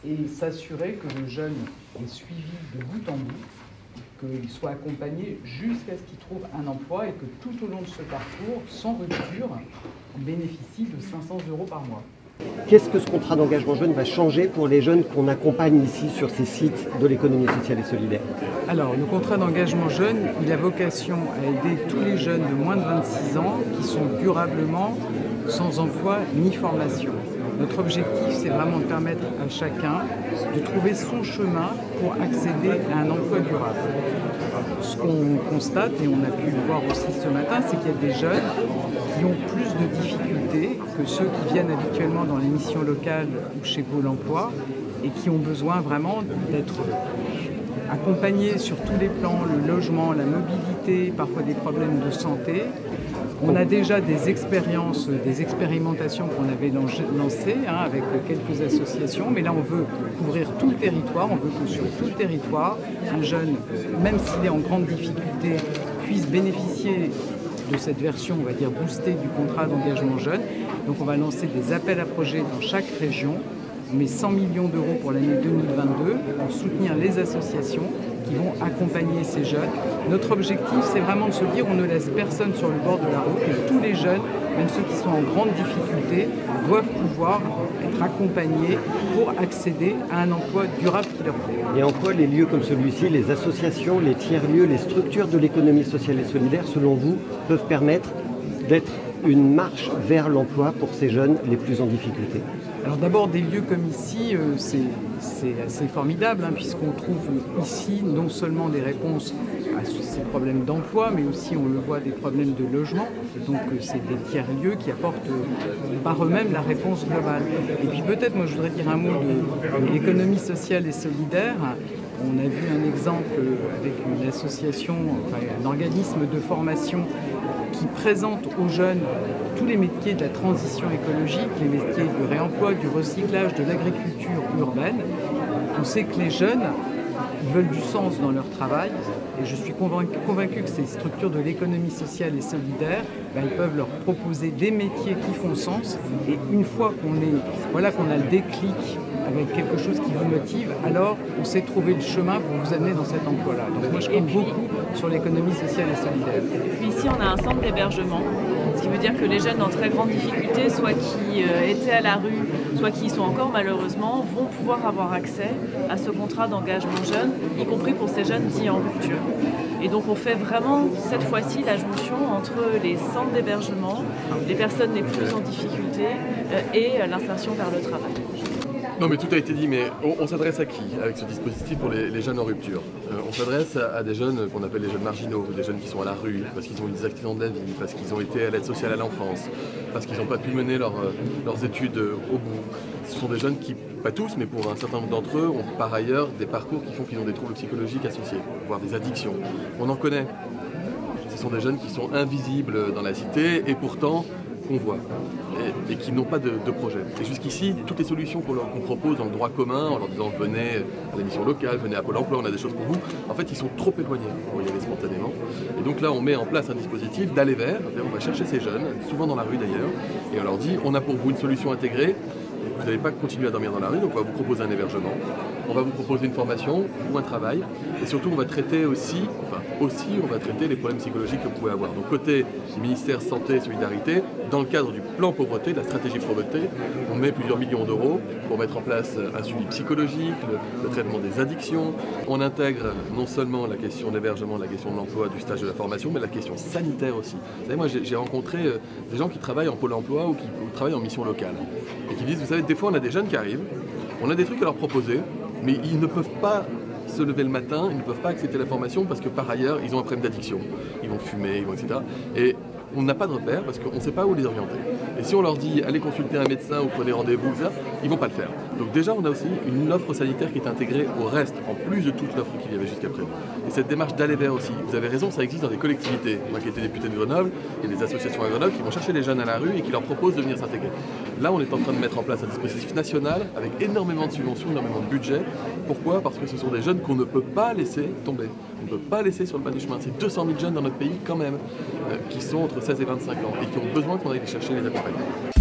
Et s'assurer que le jeune est suivi de bout en bout, qu'il soit accompagné jusqu'à ce qu'il trouve un emploi et que tout au long de ce parcours, sans rupture, il bénéficie de 500 € par mois. Qu'est-ce que ce contrat d'engagement jeune va changer pour les jeunes qu'on accompagne ici sur ces sites de l'économie sociale et solidaire? Alors, le contrat d'engagement jeune, il a vocation à aider tous les jeunes de moins de 26 ans qui sont durablement sans emploi ni formation. Notre objectif, c'est vraiment de permettre à chacun de trouver son chemin pour accéder à un emploi durable. Ce qu'on constate, et on a pu le voir aussi ce matin, c'est qu'il y a des jeunes qui ont plus de difficultés que ceux qui viennent habituellement dans les missions locales ou chez Pôle emploi et qui ont besoin vraiment d'être accompagnés sur tous les plans, le logement, la mobilité, parfois des problèmes de santé. On a déjà des expériences, des expérimentations qu'on avait lancées avec quelques associations, mais là on veut couvrir tout le territoire, on veut que sur tout le territoire, un jeune, même s'il est en grande difficulté, puisse bénéficier de cette version, on va dire, boostée du contrat d'engagement jeune. Donc on va lancer des appels à projets dans chaque région. On met 100 millions d'euros pour l'année 2022 pour soutenir les associations qui vont accompagner ces jeunes. Notre objectif, c'est vraiment de se dire on ne laisse personne sur le bord de la route et tous les jeunes, même ceux qui sont en grande difficulté, doivent pouvoir être accompagnés pour accéder à un emploi durable qui leur plaît. Et en quoi les lieux comme celui-ci, les associations, les tiers-lieux, les structures de l'économie sociale et solidaire, selon vous, peuvent permettre d'être une marche vers l'emploi pour ces jeunes les plus en difficulté? Alors d'abord, des lieux comme ici, c'est assez formidable, puisqu'on trouve ici non seulement des réponses à ces problèmes d'emploi, mais aussi, on le voit, des problèmes de logement. Donc c'est des tiers-lieux qui apportent par eux-mêmes la réponse globale. Et puis peut-être, moi je voudrais dire un mot de l'économie sociale et solidaire. On a vu un exemple avec une association, un organisme de formation qui présente aux jeunes tous les métiers de la transition écologique, les métiers du réemploi, du recyclage, de l'agriculture urbaine. On sait que les jeunes veulent du sens dans leur travail et je suis convaincu que ces structures de l'économie sociale et solidaire, ils peuvent leur proposer des métiers qui font sens et une fois qu'on a le déclic avec quelque chose qui vous motive, alors on sait trouver le chemin pour vous amener dans cet emploi-là. Donc moi je compte beaucoup sur l'économie sociale et solidaire. Puis ici on a un centre d'hébergement, ce qui veut dire que les jeunes en très grande difficulté, soit qui étaient à la rue, soit qui y sont encore malheureusement, vont pouvoir avoir accès à ce contrat d'engagement jeune, y compris pour ces jeunes dits en rupture. Et donc on fait vraiment cette fois-ci la jonction entre les centres d'hébergement, les personnes les plus en difficulté et l'insertion vers le travail. Non mais tout a été dit, mais on s'adresse à qui avec ce dispositif pour les jeunes en rupture? On s'adresse à des jeunes qu'on appelle les jeunes marginaux, des jeunes qui sont à la rue, parce qu'ils ont eu des accidents de la vie, parce qu'ils ont été à l'aide sociale à l'enfance, parce qu'ils n'ont pas pu mener leurs études au bout. Ce sont des jeunes qui, pas tous, mais pour un certain nombre d'entre eux, ont par ailleurs des parcours qui font qu'ils ont des troubles psychologiques associés, voire des addictions. On en connaît. Ce sont des jeunes qui sont invisibles dans la cité et pourtant qu'on voit et qui n'ont pas de projet. Et jusqu'ici, toutes les solutions qu'on propose dans le droit commun, en leur disant venez à la mission locale, venez à Pôle emploi, on a des choses pour vous, en fait ils sont trop éloignés pour y aller spontanément. Et donc là on met en place un dispositif d'aller vers, on va chercher ces jeunes, souvent dans la rue d'ailleurs, et on leur dit on a pour vous une solution intégrée, vous n'allez pas continuer à dormir dans la rue, donc on va vous proposer un hébergement, on va vous proposer une formation ou un travail, et surtout on va traiter aussi on va traiter les problèmes psychologiques que vous pouvez avoir. Donc côté ministère Santé et Solidarité, dans le cadre du plan pauvreté, de la stratégie pauvreté, on met plusieurs millions d'euros pour mettre en place un suivi psychologique, le traitement des addictions. On intègre non seulement la question de l'hébergement, la question de l'emploi, du stage de la formation, mais la question sanitaire aussi. Vous savez, moi j'ai rencontré des gens qui travaillent en Pôle emploi ou qui travaillent en mission locale et qui disent, vous savez, des fois on a des jeunes qui arrivent, on a des trucs à leur proposer, mais ils ne peuvent pas se lever le matin, ils ne peuvent pas accepter la formation parce que par ailleurs ils ont un problème d'addiction, ils vont fumer, etc. Et on n'a pas de repère parce qu'on ne sait pas où les orienter. Et si on leur dit allez consulter un médecin ou prenez rendez-vous, ils ne vont pas le faire. Donc déjà on a aussi une offre sanitaire qui est intégrée au reste, en plus de toute l'offre qu'il y avait jusqu'à présent. Et cette démarche d'aller vers aussi, vous avez raison, ça existe dans des collectivités. Moi qui étais député de Grenoble, il y a des associations à Grenoble qui vont chercher les jeunes à la rue et qui leur proposent de venir s'intégrer. Là on est en train de mettre en place un dispositif national avec énormément de subventions, énormément de budget. Pourquoi? Parce que ce sont des jeunes qu'on ne peut pas laisser tomber. qu'on ne peut pas laisser sur le bas du chemin. C'est 200 000 jeunes dans notre pays quand même, qui sont entre 16 et 25 ans et qui ont besoin qu'on aille les chercher et les accompagner.